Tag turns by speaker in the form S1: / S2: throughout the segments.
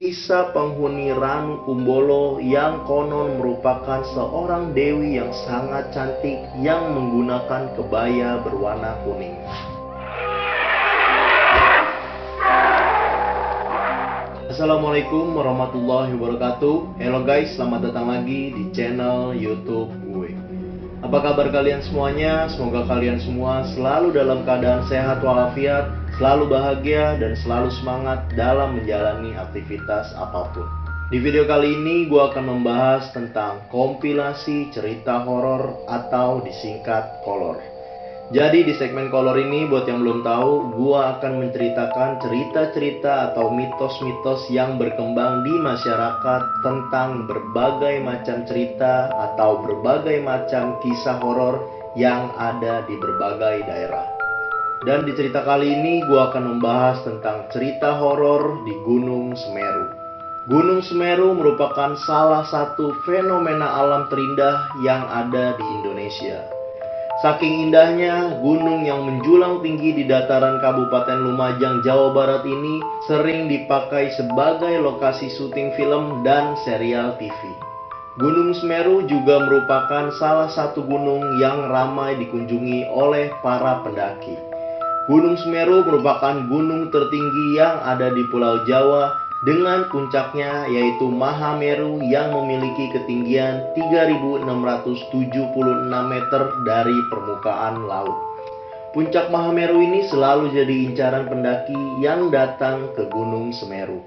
S1: Kisah penghuni Ranu Kumbolo yang konon merupakan seorang dewi yang sangat cantik yang menggunakan kebaya berwarna kuning. Assalamualaikum warahmatullahi wabarakatuh. Hello guys, selamat datang lagi di channel YouTube gue. Apa kabar kalian semuanya? Semoga kalian semua selalu dalam keadaan sehat walafiat, selalu bahagia, dan selalu semangat dalam menjalani aktivitas apapun. Di video kali ini gue akan membahas tentang kompilasi cerita horor atau disingkat kolor. Jadi di segmen kolor ini, buat yang belum tahu, gue akan menceritakan cerita-cerita atau mitos-mitos yang berkembang di masyarakat tentang berbagai macam cerita atau berbagai macam kisah horor yang ada di berbagai daerah. Dan di cerita kali ini gue akan membahas tentang cerita horor di Gunung Semeru. Gunung Semeru merupakan salah satu fenomena alam terindah yang ada di Indonesia. Saking indahnya, gunung yang menjulang tinggi di dataran Kabupaten Lumajang, Jawa Barat ini sering dipakai sebagai lokasi syuting film dan serial TV. Gunung Semeru juga merupakan salah satu gunung yang ramai dikunjungi oleh para pendaki. Gunung Semeru merupakan gunung tertinggi yang ada di Pulau Jawa dengan puncaknya yaitu Mahameru yang memiliki ketinggian 3.676 meter dari permukaan laut. Puncak Mahameru ini selalu jadi incaran pendaki yang datang ke Gunung Semeru.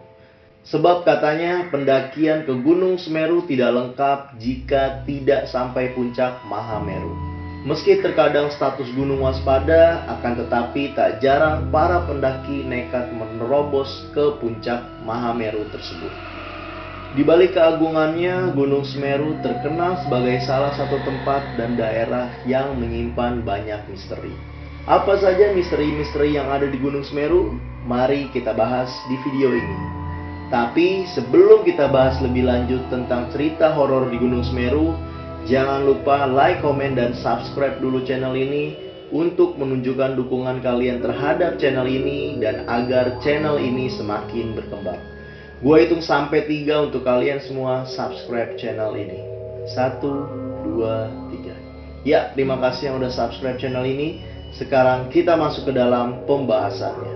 S1: Sebab katanya pendakian ke Gunung Semeru tidak lengkap jika tidak sampai puncak Mahameru. Meski terkadang status gunung waspada, akan tetapi tak jarang para pendaki nekat menerobos ke puncak Mahameru tersebut. Di balik keagungannya, Gunung Semeru terkenal sebagai salah satu tempat dan daerah yang menyimpan banyak misteri. Apa saja misteri-misteri yang ada di Gunung Semeru? Mari kita bahas di video ini. Tapi sebelum kita bahas lebih lanjut tentang cerita horor di Gunung Semeru, jangan lupa like, komen, dan subscribe dulu channel ini untuk menunjukkan dukungan kalian terhadap channel ini dan agar channel ini semakin berkembang. Gue hitung sampai 3 untuk kalian semua subscribe channel ini. 1, 2, 3. Ya, terima kasih yang udah subscribe channel ini. Sekarang kita masuk ke dalam pembahasannya.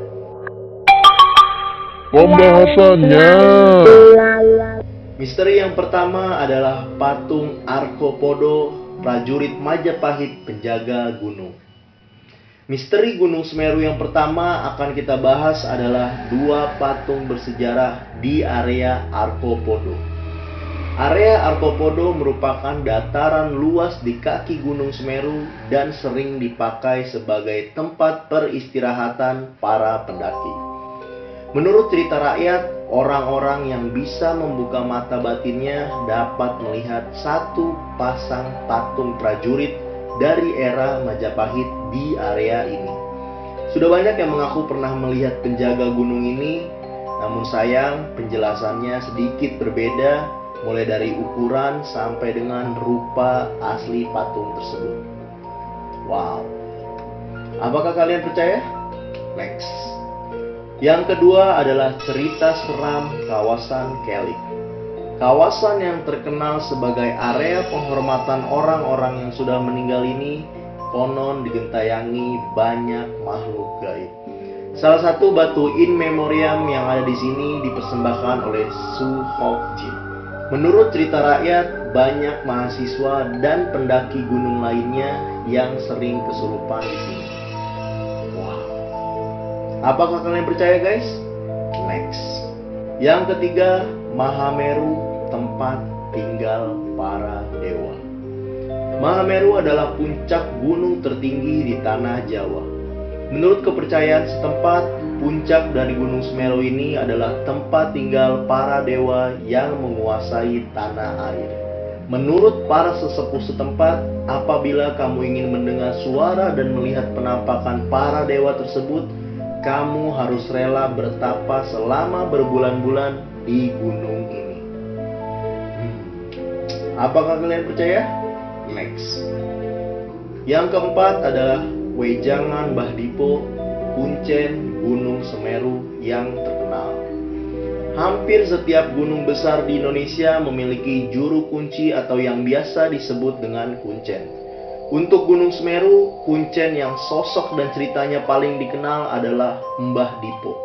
S1: Misteri yang pertama adalah patung Arkopodo, prajurit Majapahit penjaga gunung. Misteri Gunung Semeru yang pertama akan kita bahas adalah dua patung bersejarah di area Arkopodo. Area Arkopodo merupakan dataran luas di kaki Gunung Semeru dan sering dipakai sebagai tempat peristirahatan para pendaki. Menurut cerita rakyat, orang-orang yang bisa membuka mata batinnya dapat melihat satu pasang patung prajurit dari era Majapahit di area ini. Sudah banyak yang mengaku pernah melihat penjaga gunung ini, namun sayang penjelasannya sedikit berbeda, mulai dari ukuran sampai dengan rupa asli patung tersebut. Wow, apakah kalian percaya? Next. Yang kedua adalah cerita seram kawasan Kelik. Kawasan yang terkenal sebagai area penghormatan orang-orang yang sudah meninggal ini konon digentayangi banyak makhluk gaib. Salah satu batu in memoriam yang ada di sini dipersembahkan oleh Su Hok Jin. Menurut cerita rakyat, banyak mahasiswa dan pendaki gunung lainnya yang sering kesurupan di sini. Apakah kalian percaya guys? Next. Yang ketiga, Mahameru, tempat tinggal para dewa. Mahameru adalah puncak gunung tertinggi di tanah Jawa. Menurut kepercayaan setempat, puncak dari Gunung Semeru ini adalah tempat tinggal para dewa yang menguasai tanah air. Menurut para sesepuh setempat, apabila kamu ingin mendengar suara dan melihat penampakan para dewa tersebut, kamu harus rela bertapa selama berbulan-bulan di gunung ini. Apakah kalian percaya? Next. Yang keempat adalah Wejangan Mbah Dipo, Kuncen Gunung Semeru yang terkenal. Hampir setiap gunung besar di Indonesia memiliki juru kunci atau yang biasa disebut dengan kuncen. Untuk Gunung Semeru, kuncen yang sosok dan ceritanya paling dikenal adalah Mbah Dipo.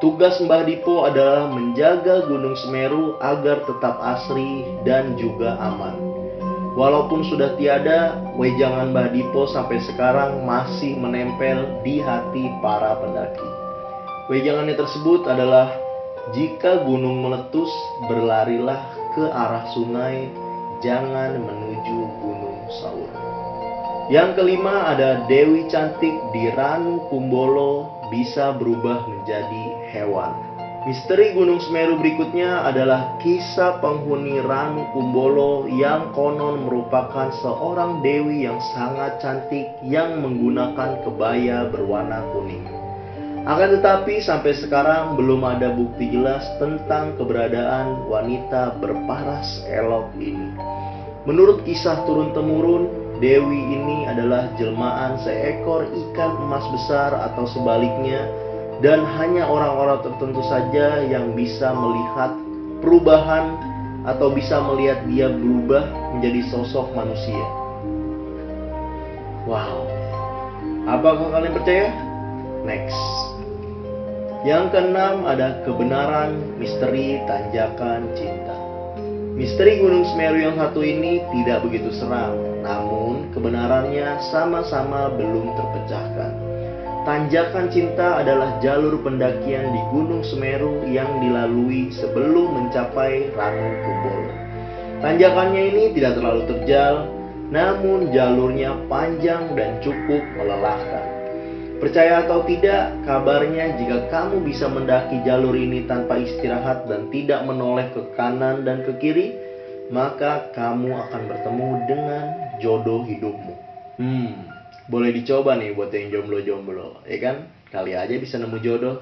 S1: Tugas Mbah Dipo adalah menjaga Gunung Semeru agar tetap asri dan juga aman. Walaupun sudah tiada, wejangan Mbah Dipo sampai sekarang masih menempel di hati para pendaki. Wejangannya tersebut adalah, jika gunung meletus, berlarilah ke arah sungai, jangan menuju Gunung Saur. Yang kelima ada Dewi Cantik di Ranu Kumbolo bisa berubah menjadi hewan. Misteri Gunung Semeru berikutnya adalah kisah penghuni Ranu Kumbolo yang konon merupakan seorang dewi yang sangat cantik yang menggunakan kebaya berwarna kuning. Akan tetapi sampai sekarang belum ada bukti jelas tentang keberadaan wanita berparas elok ini. Menurut kisah turun-temurun, dewi ini adalah jelmaan seekor ikan emas besar atau sebaliknya, dan hanya orang-orang tertentu saja yang bisa melihat perubahan atau bisa melihat dia berubah menjadi sosok manusia. Wow, apakah kalian percaya? Next. Yang keenam ada kebenaran misteri tanjakan cinta. Misteri Gunung Semeru yang satu ini tidak begitu seram, namun kebenarannya sama-sama belum terpecahkan. Tanjakan cinta adalah jalur pendakian di Gunung Semeru yang dilalui sebelum mencapai Ranu Kumbolo. Tanjakannya ini tidak terlalu terjal, namun jalurnya panjang dan cukup melelahkan. Percaya atau tidak, kabarnya jika kamu bisa mendaki jalur ini tanpa istirahat dan tidak menoleh ke kanan dan ke kiri, maka kamu akan bertemu dengan jodoh hidupmu. Boleh dicoba nih buat yang jomblo-jomblo, ya kan? Kali aja bisa nemu jodoh.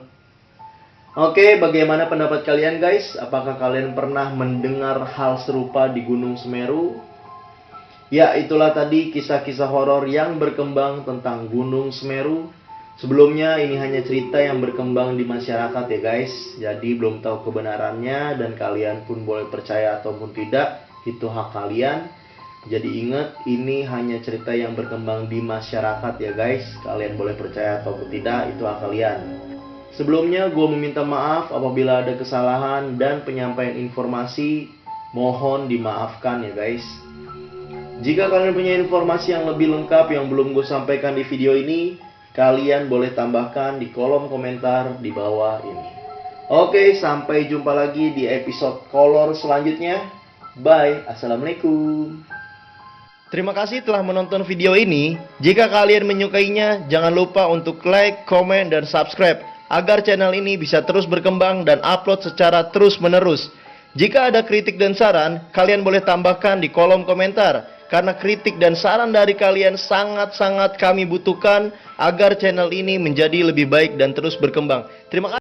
S1: Oke, bagaimana pendapat kalian guys? Apakah kalian pernah mendengar hal serupa di Gunung Semeru? Ya, itulah tadi kisah-kisah horor yang berkembang tentang Gunung Semeru. Sebelumnya ini hanya cerita yang berkembang di masyarakat ya guys. Jadi belum tahu kebenarannya dan kalian pun boleh percaya ataupun tidak, itu hak kalian. Jadi ingat, ini hanya cerita yang berkembang di masyarakat ya guys. Kalian boleh percaya ataupun tidak, itu hak kalian. Sebelumnya gue meminta maaf apabila ada kesalahan dan penyampaian informasi, mohon dimaafkan ya guys. Jika kalian punya informasi yang lebih lengkap yang belum gue sampaikan di video ini, kalian boleh tambahkan di kolom komentar di bawah ini. Oke, sampai jumpa lagi di episode kolor selanjutnya. Bye, assalamualaikum. Terima kasih telah menonton video ini. Jika kalian menyukainya, jangan lupa untuk like, komen, dan subscribe agar channel ini bisa terus berkembang dan upload secara terus-menerus. Jika ada kritik dan saran, kalian boleh tambahkan di kolom komentar. Karena kritik dan saran dari kalian sangat-sangat kami butuhkan agar channel ini menjadi lebih baik dan terus berkembang. Terima kasih.